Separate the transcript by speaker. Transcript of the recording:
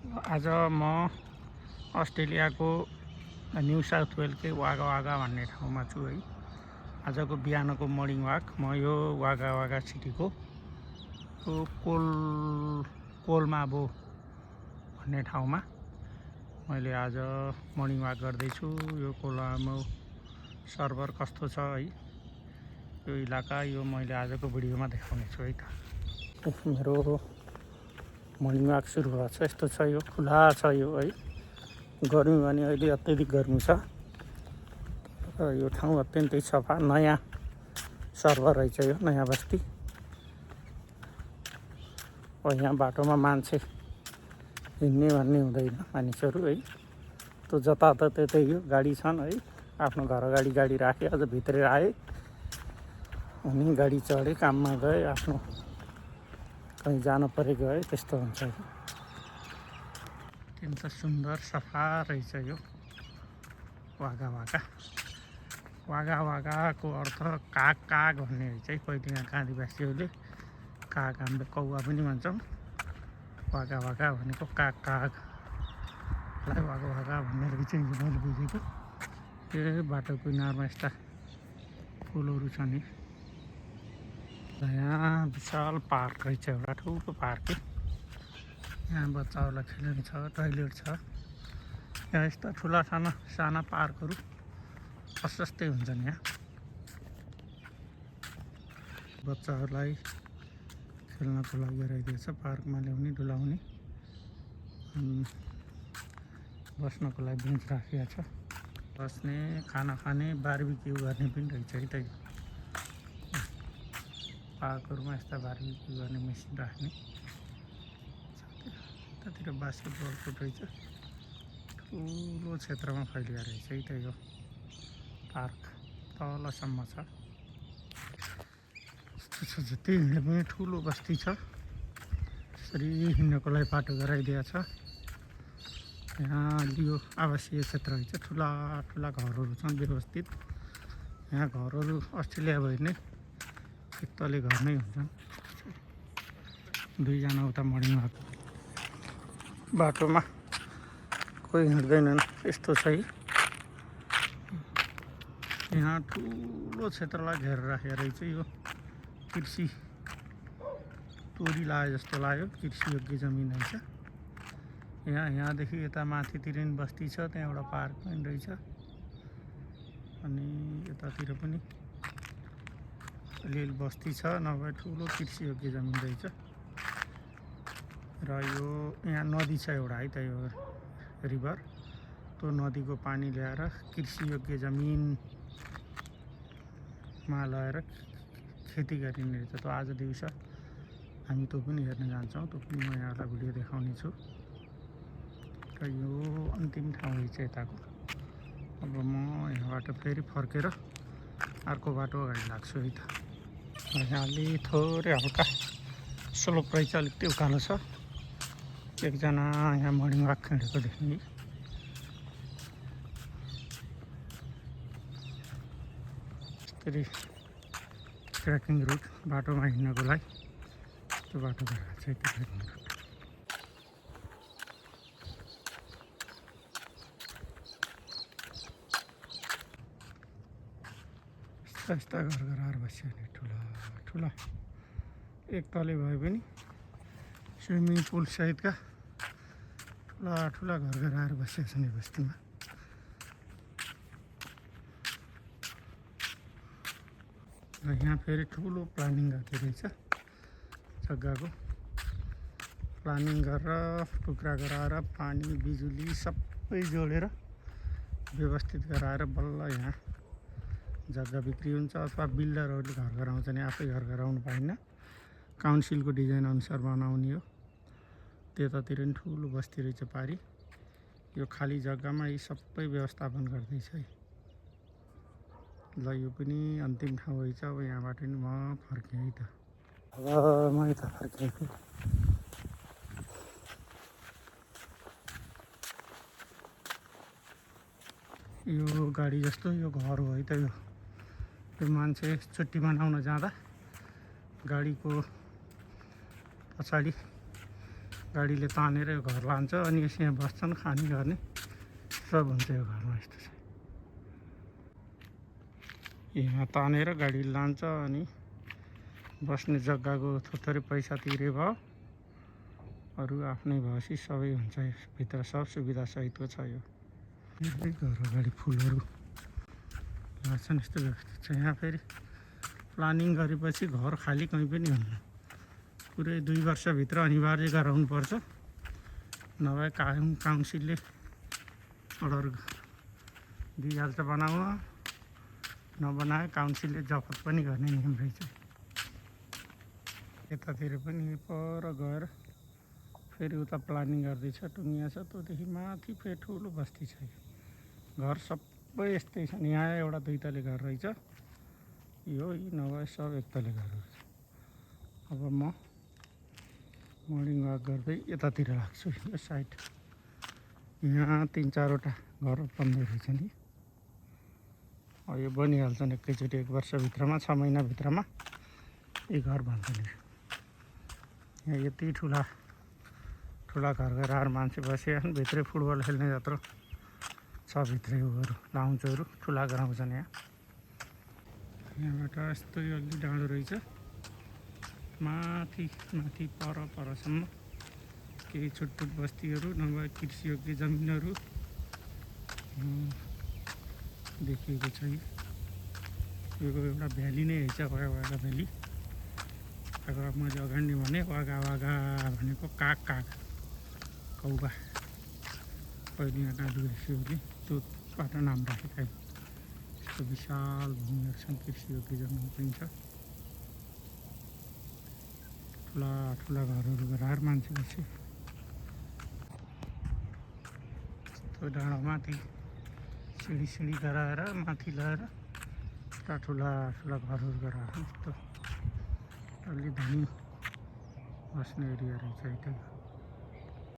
Speaker 1: आज म अस्ट्रेलियाको न्यू साउथ वेल्सकै वागा वागा भन्ने ठाउँमा छु है। आजको बिहानको मर्निङ वाक म यो वागा वागा सिटीको कोलमाबो भन्ने ठाउँमा मैले आज मर्निङ वाक गर्दैछु। यो कोलमाबो सर्भर कस्तो छ है, यो इलाका यो मैले आजको भिडियोमा देखाउने छु है त। मेरो मर्निङ वाक सुरु भएको छ। यस्तो छ, यो खुला छ यो है। गर्मी भने अहिले अत्यधिक गर्मी छ र यो ठाउँ अत्यन्तै सफा, नयाँ सर्भर रहेछ यो, नयाँ बस्ती। यहाँ बाटोमा मान्छे हिँड्ने भन्ने हुँदैन, मानिसहरू है। त्यो जताततै यो गाडी छन् है, आफ्नो घर अगाडि गाडी राखे, अझ भित्रै आए अनि गाडी चढे, काममा गए, आफ्नो कहीँ जानु परे गए, त्यस्तो हुन्छ। अत्यन्त सुन्दर सफा रहेछ यो वागा वागा। वागा वागाको अर्थ काग काग भन्ने रहेछ है। पहिले यहाँका आदिवासीहरूले काग, हामीले कौवा पनि भन्छौँ। वागा वागा भनेको काग कागलाई वागा वागा भन्ने रहेछ, मैले बुझेको। यो बाटो किनारमा यस्ता फुलहरू छ नि। यहाँ विशाल पार्क रहेछ, एउटा ठुलो पार्क। यहाँ बच्चाहरूलाई खेल्ने छ, टोइलेट छ। यहाँ यस्ता ठुला साना पार्कहरू प्रशस्तै हुन्छन्। यहाँ बच्चाहरूलाई खेल्नको लागि गराइदिएको छ, पार्कमा ल्याउने डुलाउने। बस्नको लागि बेन्च राखिएको छ, बस्ने, खाना खाने, बारबिक्यू गर्ने पनि रहेछ है त। पार्कहरूमा यस्ता बारबिक्यू गर्ने मेसिन राख्ने। त्यतातिर बास्केटबल कोर्ट रहेछ, ठुलो क्षेत्रमा फैलिएको रहेछ है त यो पार्क, तलसम्म छ। जति हिँड्ने पनि ठुलो बस्ती छ। यसरी हिँड्नको लागि बाटो गराइदिएको छ। यहाँ यो आवासीय क्षेत्र रहेछ, ठुला ठुला घरहरू छन् व्यवस्थित। यहाँ घरहरू अस्ट्रेलिया भए नै एक तले घर नै हुन्छन्। दुईजना उता मर्निङ वाक बाटोमा कोही हिँड्दैनन्, यस्तो छ है। यहाँ ठुलो क्षेत्रलाई घेरेर राखेको रहेछ। यो कृषि तोरी लाए जस्तो लाग्यो, कृषि योग्य जमिन रहेछ। यहाँदेखि यता माथितिर नि बस्ती छ, त्यहाँ एउटा पार्क पनि रहेछ। अनि यतातिर पनि अलिअलि बस्ती छ, नभए ठुलो कृषि योग्य जमिन रहेछ। र यो यहाँ नदी छ एउटा है त, यो रिभर। त्यो नदीको पानी ल्याएर कृषि योग्य जमिनमा लगाएर खेती गरिने रहेछ। त्यो आज दिउँसो हामी त्यो पनि हेर्न जान्छौँ, त्यो पनि म यहाँलाई भिडियो देखाउने छु। र यो अन्तिम ठाउँ रहेछ यताको। अब म यहाँबाट फेरि फर्केर अर्को बाटो अगाडि लाग्छु है त। यहाँ अलि थोरै हल्का स्लोप रहेछ, अलिक त्यो उकालो छ। एकजना यहाँ मर्निङ वाक हिँडेको देख्ने। यसरी ट्रेकिङ रुट, बाटोमा हिँड्नको लागि त्यो बाटो गएको छ, त्यो ट्रेकिङ रुट। यस्ता घर घराएर बस्यो नि, ठुला ठुला, एक तले भए पनि स्विमिङ पुल सहितका ठुला ठुला घर घराएर बसेका छन् यो बस्तीमा। र यहाँ फेरि ठुलो प्लानिङ गरेको रहेछ, जग्गाको प्लानिङ गरेर टुक्रा गराएर पानी बिजुली सबै जोडेर व्यवस्थित गराएर बल्ल यहाँ जग्गा बिक्री हुन्छ। अथवा बिल्डरहरूले घर गराउँछ नि, आफै घर गराउनु पाइन्न, काउन्सिलको डिजाइन अनुसार बनाउने हो। त्यतातिर नि ठुलो बस्ती रहेछ पारी। यो खाली जग्गामा यी सबै व्यवस्थापन गर्दैछ है। ल यो पनि अन्तिम ठाउँ रहेछ। अब यहाँबाट नि म फर्केँ है त। अब म यता फर्केँ। यो गाडी जस्तो यो घर हो है त। यो मान्छे छुट्टी मनाउन जाँदा गाडीको पछाडि गाडीले तानेर यो घर लान्छ अनि यस यहाँ बस्छन्, खाने गर्ने सब हुन्छ यो घरमा। यस्तो छ, यहाँ तानेर गाडी लान्छ अनि बस्ने जग्गाको थोरै पैसा तिरे भयो, अरू आफ्नै भएपछि सबै हुन्छ। यसभित्र सब सुविधा सहितको छ यो। यही घर अगाडि फुलहरू लाग्छन्, यस्तो व्यवस्था छ। यहाँ फेरि प्लानिङ गरेपछि घर खाली कहीँ पनि हुन्न, पुरै 2 वर्षभित्र अनिवार्य गराउनुपर्छ, नभए काउन्सिलले अर्डर दिइहाल्छ बनाउन, नबनाए काउन्सिलले जफत पनि गर्ने नियम रहेछ। यतातिर पनि पर गएर फेरि उता प्लानिङ गर्दैछ, टुङ्गिया छ, त्योदेखि माथि फेरि ठुलो बस्ती छ। घर सबै यस्तै छन्। यहाँ एउटा 2 तले घर रहेछ, यो नभए सब 1 तले घरहरू छ। अब म मर्निङ वाक गर्दै यतातिर लाग्छु, यो साइड। यहाँ 3-4 वटा घर बन्दै रहेछ नि, यो बनिहाल्छन् एकैचोटि, 1 वर्षभित्रमा, 6 महिनाभित्रमा यही घर बन्छन्। यहाँ यति ठुला घर गराएर मान्छे बसिरहेछन्, भित्रै फुटबल खेल्ने जत्रो छ, भित्रै उयोहरू लाउन्चहरू ठुला गराउँछन्। यहाँबाट यस्तो अलि डाँडो रहेछ, माथि परसम्म केही छुटपुट बस्तीहरू नभए कृषियोग्य जमिनहरू देखिएको छ। यो एउटा भ्याली नै रहेछ, वागा भ्याली। मैले अगाडि भने वागा भनेको काग कौवा, पहिले यहाँ आदिवासीहरूले त्योबाट नाम राखेका। यस्तो विशाल भूमिहरू छन्, कृषियोग्य जमिन पनि छ, ठुला घरहरू गराएर मान्छे बस्यो। यस्तो डाँडोमाथि सिँढी गराएर माथि लगाएर ठुला घरहरू गराएर यस्तो अलि धनी बस्ने एरिया रहेछ।